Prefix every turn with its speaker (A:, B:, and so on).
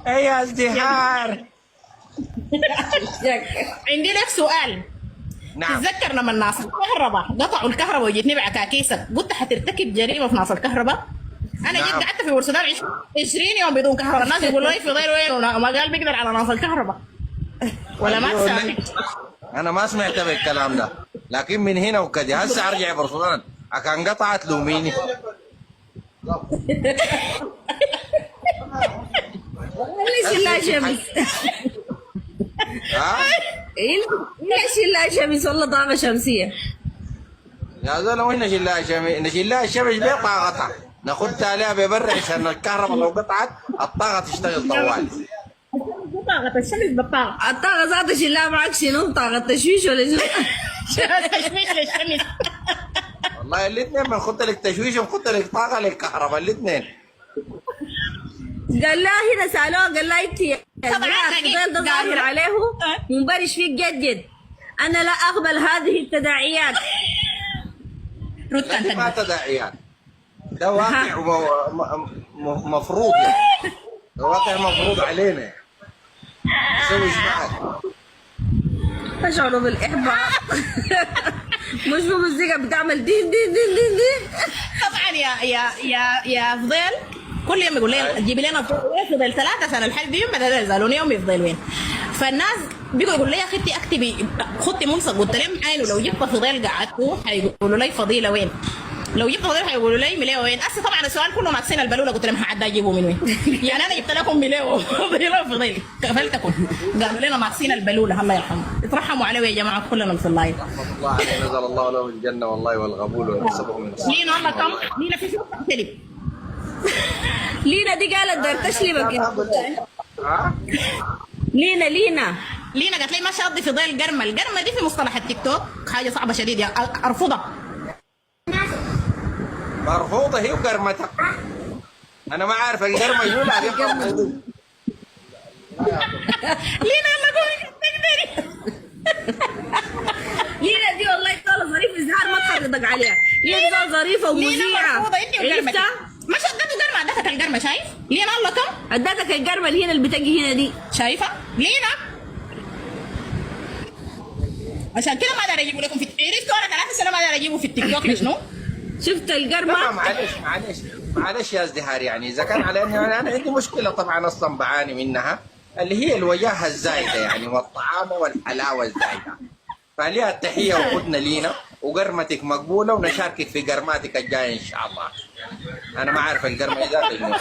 A: ايه يا ازدهار.
B: عندي لك سؤال.
A: نعم.
B: تتذكر لما الناس الكهرباء قطعوا الكهرباء وجيتني بعكاكيسك قلت حترتكب جريمه في ناس الكهرباء؟ انا جيت
A: نعم.
B: قعدت في بورسودان 20 يوم بدون كهرباء، الناس يقولوا لي في ضير وين وما قال بيقدر على ناس الكهرباء ولا ما
A: أيوه،
B: تسامح.
A: انا ما سمعت بالكلام ده، لكن من هنا وكدي هسه ارجع برسولان كان قطعت لوميني.
C: ليش لا شمس؟
A: ها
C: ليش لا شمس والله طاقة شمسية.
A: يا زلمه وين نشيل لها الشمس بطاقتها ناخدها عليها ببر عشان الكهرباء لو قطعت الطاقه تشتغل طوال.
B: بطاقة الشمس بطاقة
C: الطاقة ذاتها شيلها معك شنو؟ طاقة تشويش ولا شنو؟
B: تشويش للشمس.
A: والله الاثنين بنخد لك تشويش ونخد لك طاقه للكهرباء الاثنين.
C: قال لها هنا سألوها قال لها انت يا
B: طبعاً
C: زلمة
B: دقيقة.
C: الفضيل ده ظاهر عليه منبرش فيك جد. انا لا اقبل هذه التداعيات.
B: رد
A: لكن ما
B: انت.
A: تداعيات، ده واقع مفروض يعني، ده واقع مفروض علينا. نسوي ايش بعد؟
C: اشعر بالاحباط. مش بموسيقى بتعمل دين دين دين دين دين.
B: طبعا يا فضيل كل يوم يقول لي جيبي لنا فضيل 3 سنه لحد يوم بدل يزعلوني يوم يفضل وين. فالناس بيقوا يقول لي يا اختي اكتبي خدي ملصق، قلت لهم عينه لو جبت فضيل قعدته حيقولوا لي فضيله وين؟ لو جبت فضيل حيقولوا لي مليو وين؟ هسه طبعا السؤال كله ناقصين البلوله، قلت لهم حد اجيبه من وين؟ يعني انا جبت لكم مليو فضيله وفضيل كفلتكم، قالوا لنا ناقصين البلوله الله يرحمه. اترحموا عليه يا جماعه كلنا في اللايف.
A: رحمة الله عليه نزل الله له الجنه والله والقبول ونحسبه من الصالحين.
B: لينا والله كم لينا في شو تختلف.
C: لينا دي قالت دار تشلبك.
A: ها؟
C: لينا
B: قالت لي ما شاطي في ضيل قرمه، القرمه دي في مصطلح التيك توك حاجه صعبه شديد يا ارفضها.
A: مرفوضه هي وقرمتها. انا ما عارف القرمه شنو لكن
B: لينا يلا قومي تقدري.
C: لينا دي والله طالة ظريف ازهار ما تحرضك عليها. لينا دي ظريفة
B: لينا
C: ومذيعة.
B: مرفوضه انت وقرمتي. ما شدته قرمه ادتك القرمه شايف؟ لينا الله كم؟
C: ادتك القرمة اللي هنا اللي بتجي هنا دي.
B: شايفه؟ لينا عشان كده ما دار اجيبه لكم في عرفتوا انا 3 سنين ما دار اجيبه في التيك توك شنو؟
C: شفت
A: لا
C: القرمة؟
A: معلش يا ازدهار، يعني اذا كان على اني انا عندي مشكله طبعا اصلا بعاني منها اللي هي الوجاهه الزايده يعني والطعام والحلاوه الزايده. فليها التحيه وخدنا لينا وقرمتك مقبوله ونشاركك في قرماتك الجايه ان شاء الله. انا ما عارف القرمه ذاتها.